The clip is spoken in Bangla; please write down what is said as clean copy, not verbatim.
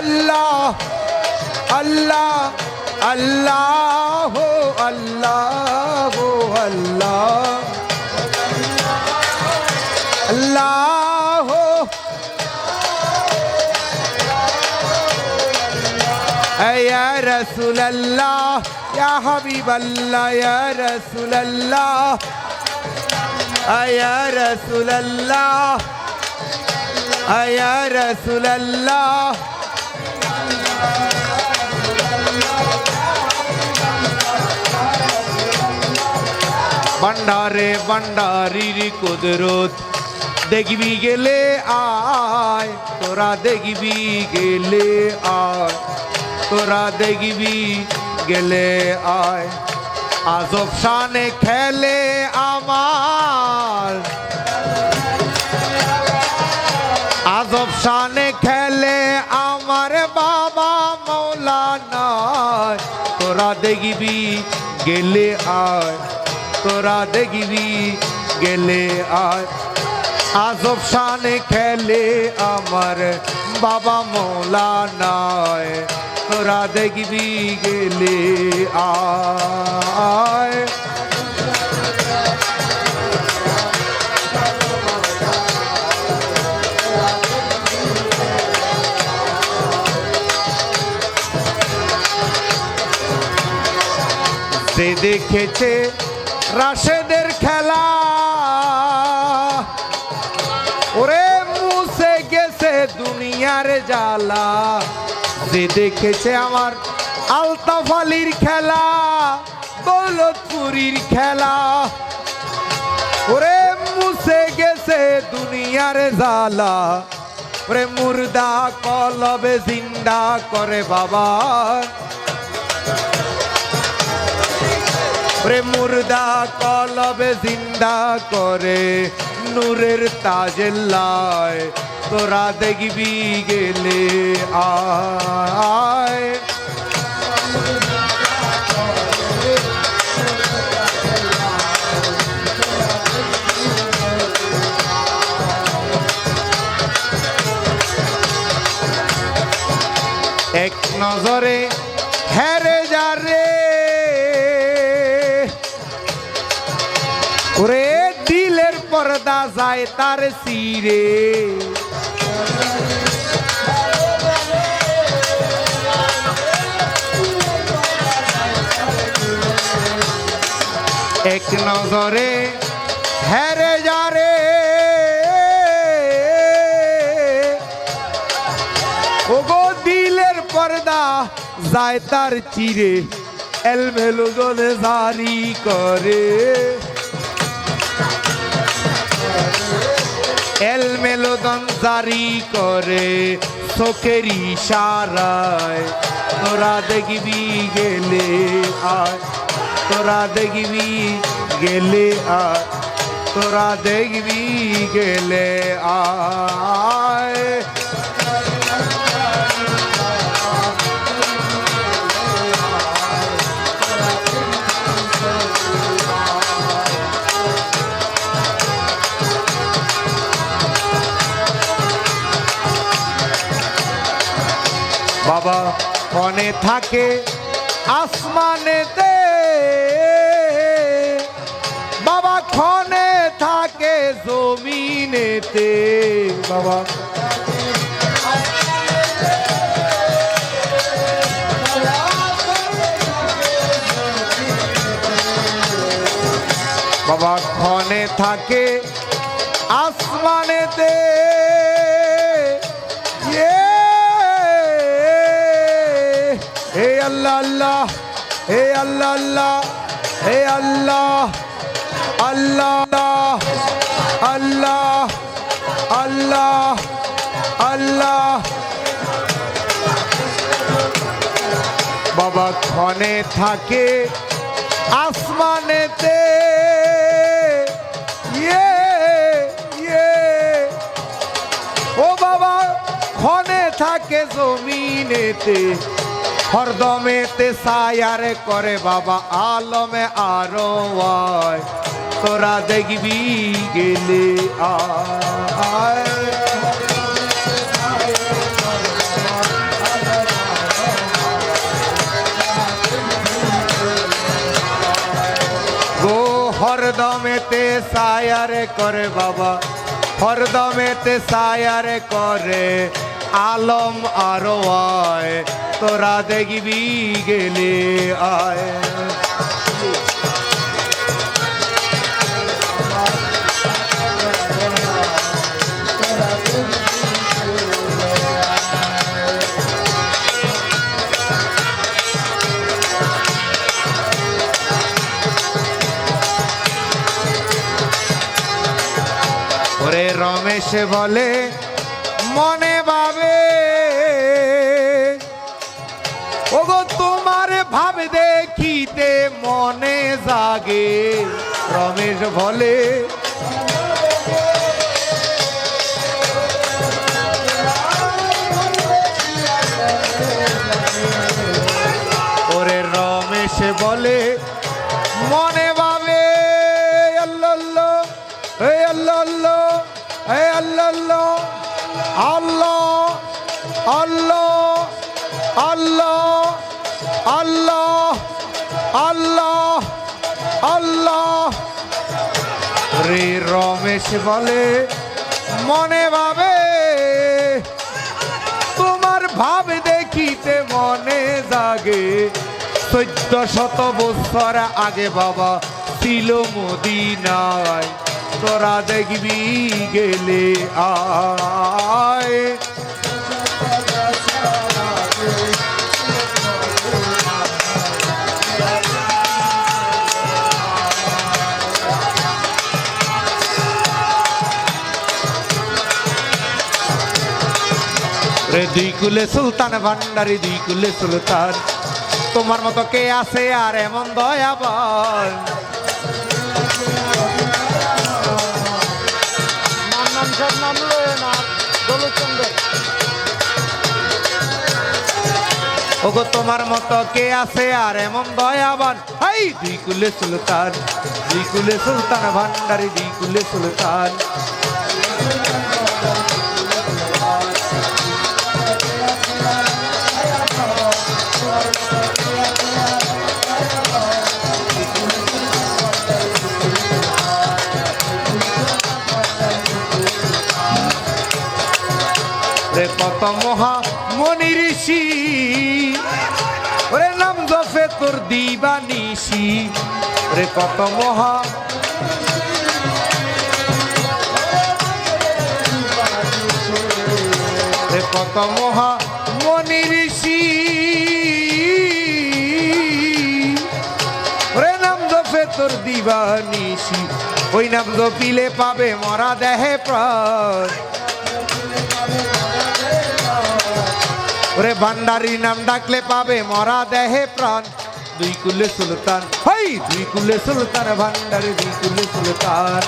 আল্লাহ আল্লাহ আল্লাহ আল্লাহ আল্লাহ আল্লাহ ইয়া রাসূলুল্লাহ ইয়া হাবিবাল্লাহ ইয়া রাসূলুল্লাহ ইয়া রাসূলুল্লাহ ইয়া রাসূলুল্লাহ ভান্ডারে ভান্ডারির কুদরত দেখবি গেলে আয় তোরা দেখবি গেলে আয় তোরা দেখবি গেলে আয় আজব শানে খেলে আমার আজব শানে খেলে আমার বাবা মৌলানা তোরা দেখবি গেলে আয় তোরা দেখবি গেলে আয় আজব শানে খেলে আমার বাবা মৌলানায় তোরা দেখবি গেলে আয় যে দেখেছে রাশেদের খেলা ওরে মুছে গেছে দুনিয়ার জ্বালা যে দেখেছে আমার আলতাফ আলীর খেলা দৌলতপুরীর খেলা ওরে মুছে গেছে দুনিয়ার জ্বালা ওরে মুর্দা কলবে জিন্দা করে বাবা ওরে মুর্দা কলবে জিন্দা করে নূরের তাজেল্লায় তোরা দেখবি গেলে আয় এক নজরে হেরে যা রে ওরে দিলের পর্দা যায় তার সিরে এক নজরে হেরে যা রে ওগো দিলের পর্দা যায় তার চিরে এলমেলো গলে জারি করে এলমেলোদন জারি করে চোখের ইশারায় তোরা দেখবি গেলে আয় তোরা দেখবি গেলে আয় তোরা দেখবি গেলে আয় বাবা কনে থাকে আসমানেতে বাবা ক্ষণে থাকে জমিনেতে বাবা বাবা ক্ষণে থাকে আসমানেতে হে আল্লাহ আল্লাহ হে আল্লাহ আল্লাহ হে আল্লাহ আল্লাহ আল্লাহ আল্লাহ আল্লাহ বাবা ক্ষণে থাকে আসমানেতে ও বাবা ক্ষণে থাকে জমিনেতে হরদমেতে সায়ার করে বাবা আলমে আরো আয় তোরা দেখবি গেলে আয় হরদমেতে সায়ারে করে বাবা, হরদমেতে সায়ারে করে আলম আরো আয়, তোরা দেখবি গেলে আয়। ওরে রমেশ বলে মনে ভাবে, ওগো তোমার ভাব দেখিতে মনে জাগে। রমেশ বলে ওরে রমেশ বলে মনে ভাবে, আল্লাহ হে আল্লাহ হে আল্লাহ আল্লাহ আল্লাহ আল্লাহ আল্লাহ আল্লাহ আল্লাহ। রে রমেশ বলে মনে ভাবে, তোমার ভাব দেখিতে মনে জাগে। 1400 বছর আগে বাবা ছিল মদিনায়, তোরা দেখবি গেলে আয়। রে দুই কুলে সুলতান ভান্ডারি, দুই কুলে সুলতান, তোমার মতো কে আছে আর এমন দয়াবান। ওগো তোমার মতো কে আছে আর এমন দয়াবান। হাই দুই কুলে সুলতান, দুই কুলে সুলতান ভান্ডারি, দুই কুলে সুলতান। কত মহা মনি ঋষি, ওরে নাম জপে তোর দিবানিশি। রে কত মহা রে কত মহা মনি ঋষি, ওরে নাম জপে তোর দিবানিশি। ওই নাম জপিলে পাবে মরা দেহে প্রাণ। ওরে ভান্ডারি নাম ডাকলে পাবে মরা দেহে প্রাণ। দুই কুলে সুলতান, হাই দুই কুলে সুলতান ভান্ডারি, দুই কুলে সুলতান।